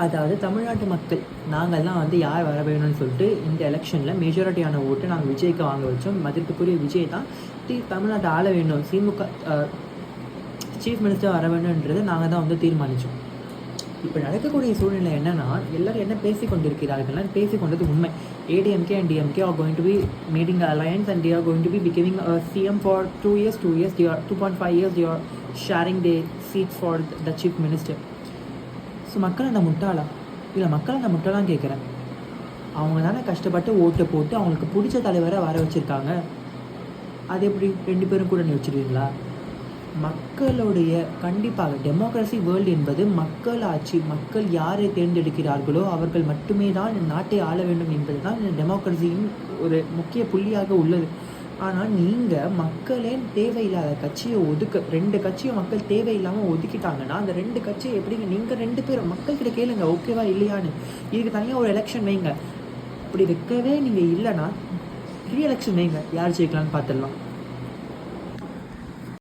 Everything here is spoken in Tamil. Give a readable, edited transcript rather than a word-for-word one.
அதாவது தமிழ்நாட்டு மக்கள் நாங்கள்லாம் வந்து யார் வர வேணும்னு சொல்லிட்டு இந்த எலெக்ஷனில் மெஜாரிட்டியான ஓட்டு நாங்கள் விஜய்க்கு வாங்க வச்சோம். மதிப்புக்குரிய விஜய் தான் தமிழ்நாட்டை ஆள வேண்டும், திமுக சீஃப் மினிஸ்டர் வர வேண்டும்ன்றதை நாங்கள் தான் வந்து தீர்மானித்தோம். இப்போ நடக்கக்கூடிய சூழ்நிலை என்னென்னா, எல்லோரும் என்ன பேசி கொண்டிருக்கிறார்கள்னா, பேசி கொண்டது உண்மை. ADMK and DMK are going to be making alliance and they are going to be becoming a CM for 2 years, 2.5 years they are sharing the seats for the chief minister. So மக்கள் அந்த முட்டாளா? இல்லை, மக்கள் அந்த முட்டாளான்னு கேட்குறேன். அவங்க தானே கஷ்டப்பட்டு ஓட்டு போட்டு அவங்களுக்கு பிடிச்ச தலைவரை வர வச்சுருக்காங்க. அது எப்படி 2 பேரும் கூட நீ வச்சுருவீங்களா? மக்களுடைய கண்டிப்பாக டெமோக்ரஸி வேர்ல்டு என்பது மக்கள் ஆட்சி. மக்கள் யாரை தேர்ந்தெடுக்கிறார்களோ அவர்கள் மட்டுமே தான் நாட்டை ஆள வேண்டும் என்பது தான் இந்த டெமோக்ரஸியின் ஒரு முக்கிய புள்ளியாக உள்ளது. ஆனால் நீங்கள் மக்களே தேவையில்லாத கட்சியை 2 கட்சியை மக்கள் தேவையில்லாமல் ஒதுக்கிட்டாங்கன்னா அந்த 2 கட்சியை எப்படிங்க நீங்கள் 2 பேரும் மக்கள்கிட்ட கேளுங்க ஓகேவா இல்லையான்னு. இதுக்கு தனியாக ஒரு எலெக்ஷன் வைங்க. அப்படி வைக்கவே நீங்கள் இல்லைன்னா ரீஎலெக்ஷன் வைங்க, யார் ஜெயிக்கலான்னு பார்த்துடலாம்.